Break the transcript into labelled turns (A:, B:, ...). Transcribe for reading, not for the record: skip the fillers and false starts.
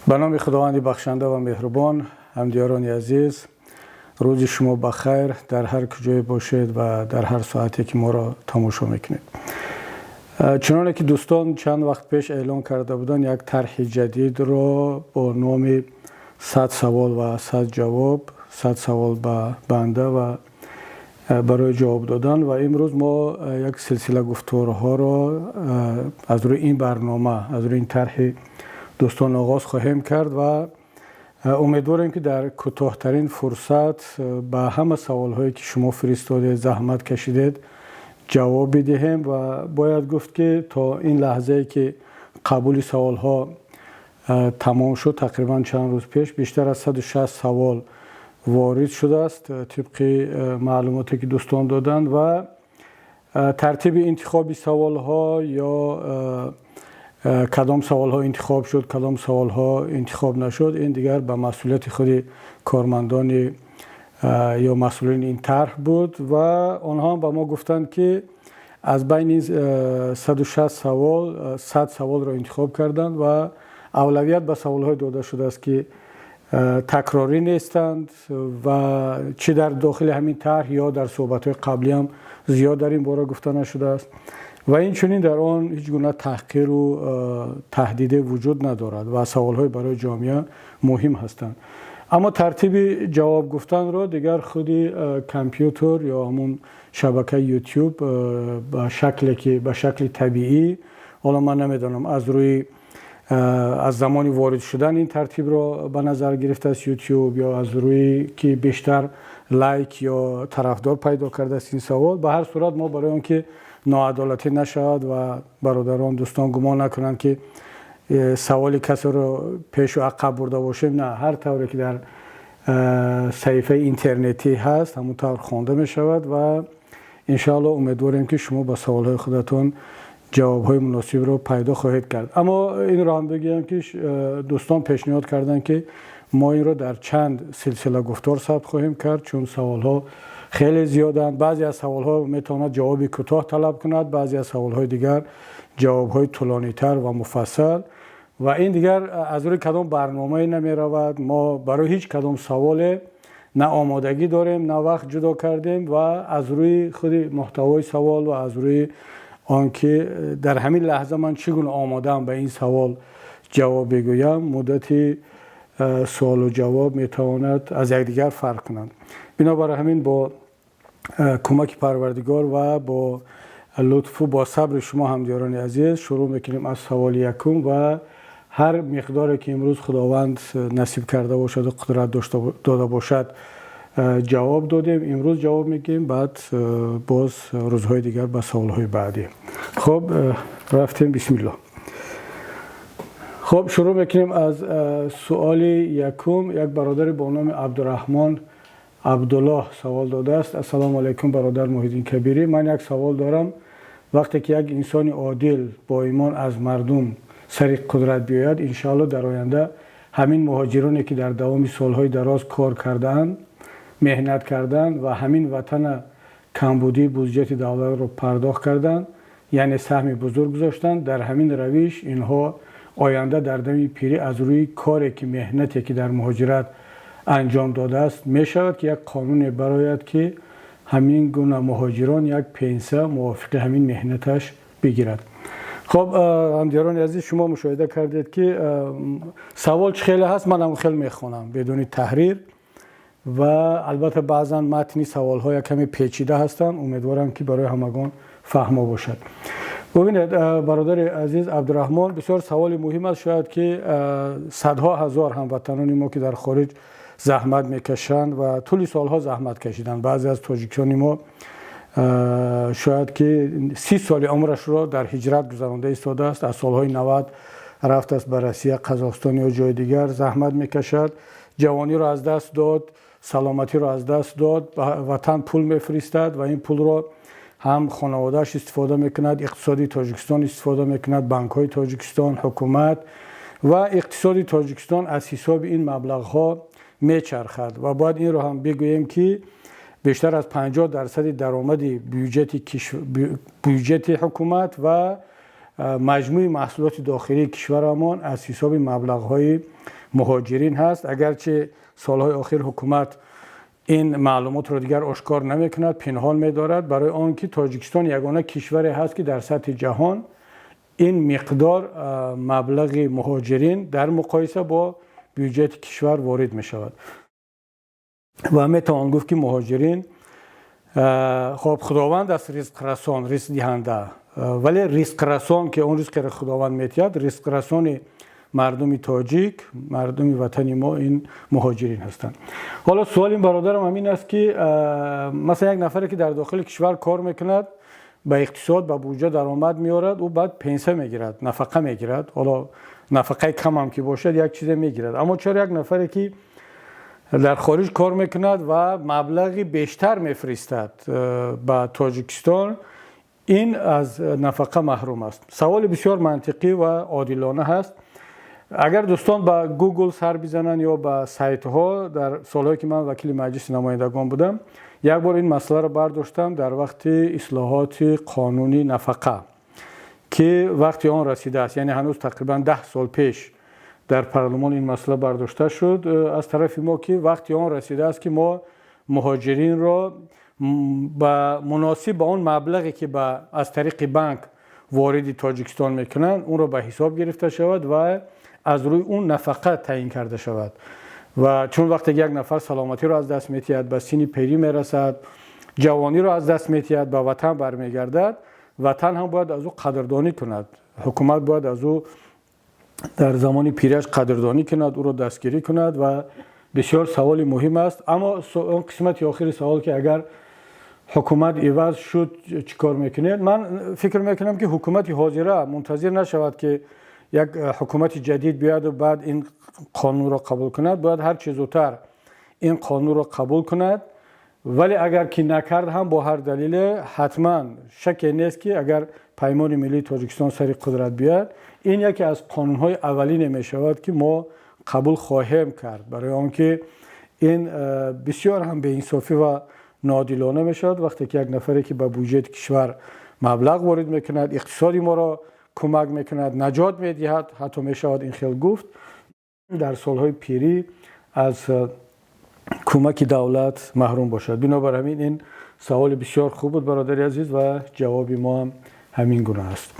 A: به نام خداوند بخشنده و مهربان. همدیاران عزیز، روز شما بخیر در هر کجای باشید و در هر ساعتی که ما را تماشا میکنید. چنانه که دوستان چند وقت پیش اعلان کرده بودن، یک طرح جدید را با نام 100 سوال و 100 جواب، 100 سوال به بنده و برای جواب دادن، و امروز ما یک سلسله گفتارها را از روی این برنامه، از روی این طرح دوستان آغاز خواهیم کرد و امیدواریم که در کوتاه‌ترین فرصت به همه سوال‌هایی که شما فرستاده زحمت کشیدید جواب بدهیم. و باید گفت که تا این لحظه که قبول سوال‌ها تمام شد، تقریبا چند روز پیش بیشتر از 160 سوال وارد شده است طبق معلوماتی که دوستان دادند و ترتیب انتخاب سوال‌ها یا کدام سوال‌ها انتخاب شد، کدام سوال‌ها انتخاب نشد، این دیگر به مسئولیت خود کارمندان یا مسئولین این طرح بود و آنها به ما گفتند که از بین 160 سوال 100 سوال را انتخاب کردند و اولویت به سوال‌های داده شده است که تکراری نیستند و چه در داخل همین طرح یا در صحبت‌های قبلی هم زیاد در این باره گفته نشده است و این چنین در آن هیچ گونه تحقیر و تهدید وجود ندارد و سوال‌های برای جامعه مهم هستند. اما ترتیب جواب گفتن را دیگر خود کامپیوتر یا همون شبکه یوتیوب به شکل طبیعی، حالا من نمیدونم از زمانی وارد شدن این ترتیب را به نظر گرفته است یوتیوب یا از روی که بیشتر لایک یا طرفدار پیدا کرده است این سوال. به هر صورت ما برای آنکه ناعدالتی نشود و برادران دوستان گمان نکنند که سوال کسی رو پیش و عقب برده باشیم، نه، هر طوری که در صفحه اینترنتی هست همونطور خوانده می شود و انشاءالله امیدواریم که شما با سوالهای خودتون جوابهای مناسب رو پیدا خواهید کرد. اما این را هم بگم که دوستان پیشنهاد کردن که ما این رو در چند سلسله گفتار ثبت خواهیم کرد، چون سوالها خیلی زیادند. بعضی از سوالها میتواند جواب کوتاه طلب کند، بعضی از سوالهای دیگر جوابهای طولانی‌تر و مفصل و این دیگر از روی کدام برنامه نمی رود. ما برای هیچ کدام سوال نه آمادگی داریم نه وقت جدا کردیم و از روی خود محتوای سوال و از روی آنکه در همین لحظه من چگونه آماده‌ام به این سوال جواب بگویم، مدت سوال و جواب میتواند از یکدیگر فرق کنند. بنابراین همین با کمک پروردگار و با لطف و با صبر شما همدیاران عزیز شروع میکنیم از سوال یکم و هر مقداری که امروز خداوند نصیب کرده باشد و قدرت داده باشد جواب دادیم. امروز جواب میگیم، بعد باز روزهای دیگر به سوالهای بعدی. خب رفتیم. بسم الله. خب شروع میکنیم از سوال یکم. یک برادر با نام عبدالرحمن عبدالله سوال داده است. السلام علیکم برادر محیدین کبیری، من یک سوال دارم. وقتی که یک انسان عادل با ایمان از مردم سر قدرت بیاید، انشاءالله در آینده همین مهاجرانی که در دوام سالهای دراز کار کردند، مهنت کردند و همین وطن کمبودی بودجه دولت رو پرداخت کردند، یعنی سهم بزرگ گذاشتند، در همین روش اینها آینده در دم پیری از روی کاری که مهنتی که در مهاجرت انجام داده است می شود که یک قانون برآید که همین گونه مهاجران یک پنسه موافق همین مهنتش بگیرد. خب همدیران عزیز، شما مشاهده کردید که سوال خیلی هست، من هم خیلی میخونم بدون تحریر و البته بعضا متن سوال ها کمی پیچیده هستند، امیدوارم که برای همگان فهمه باشد. ببینید برادر عزیز عبدالرحمن، بسیار سوال مهم است. شاید که صدها هزار هموطنان ما که در خارج زحمت میکشند و طول سالها زحمت کشیدند، بعضی از تاجیکان ما شاید که 30 سال عمرش را در هجرت گذرانده ایستاده است، از سالهای 90 رفت است به روسیه، قزاقستان یا جای دیگر زحمت میکشد، جوانی را از دست داد، سلامتی را از دست داد، وطن پول میفرستد و این پول را هم خانواده‌اش استفاده میکند، اقتصادی تاجیکستان استفاده میکند، بانک‌های تاجیکستان، حکومت و اقتصادی تاجیکستان از حساب این مبلغ‌ها میچرخد. و باید این رو هم بگوییم که بیشتر از 50% درآمد بودجه حکومت و مجموع محصولات داخلی کشورمان از حساب مبلغ‌های مهاجرین هست. اگرچه سالهای آخر حکومت این معلومات را دیگر آشکار نمی‌کند، پنهان می‌دارد، برای آنکه تاجیکستان یگانه کشوری هست که در سطح جهان این مقدار مبلغ مهاجرین در مقایسه با بودجه کشور وارد می‌شود و میتوان گفت که مهاجرین خب خداوند است رزق رسان، رزق دهنده، ولی رزق رسان که اون رزق را خداوند می‌دهد، رزق رسان مردم تاجیک، مردم وطن ما این مهاجرین هستند. حالا سوال این برادرم همین است که مثلا یک نفری که در داخل کشور کار میکند، به اقتصاد به بودجه درآمد میارد، او بعد پنسه میگیرد، نفقه میگیرد، حالا نفقه کم هم که باشد یک چیز میگیرد. اما چرا یک نفری که در خارج کار میکند و مبلغی بیشتر میفرستد به تاجیکستان، این از نفقه محروم است؟ سوال بسیار منطقی و عادلانه هست. اگر دوستان با گوگل سر بزنن یا با سایت ها، در سالهایی که من وکیل مجلس نمایندگان بودم یک بار این مسئله را برداشتم در وقت اصلاحات قانونی نفقه که وقتی آن رسیده است، یعنی هنوز تقریبا 10 سال پیش در پارلمان این مسئله برداشته شد از طرف ما که وقتی آن رسیده است که ما مهاجرین را با مناسب به اون مبلغی که از طریق بانک وارد تاجیکستان میکنن اون را به حساب گرفته شود و از روی اون نفقه تعیین کرده شود. و چون وقتی یک نفر سلامتی را از دست می‌دهد، به سن پیری میرسد، جوانی را از دست می‌دهد، به وطن برمیگردد، وطن هم باید از او قدردانی کند. حکومت باید از او در زمان پیریش قدردانی کند، او را دستگیری کند و بسیار سوال مهم است. اما اون قسمت آخر سوال که اگر حکومت عوض شد چیکار میکنه؟ من فکر میکنم که حکومت حاضره منتظر نشود که یک حکومت جدید بیاد و بعد این قانون را قبول کند، باید هر چه زودتر این قانون را قبول کند. ولی اگر که نکرد هم با هر دلیل حتما شک نیست که اگر پیمان ملی تاجیکستان سر قدرت بیاد، این یکی از قانون‌های اولیه میشود که ما قبول خواهیم کرد، برای آنکه این بسیار هم به انصافی و ناعادلانه میشود وقتی که یک نفری که به بودجه کشور مبلغ وارد میکند، اقتصادی ما را کمک میکند، نجات میدهد، حتی میشود این خیلی گفت در سالهای پیری از کمک دولت محروم باشد. بنابر این سوال بسیار خوب بود برادر عزیز و جواب ما هم همین گونه است.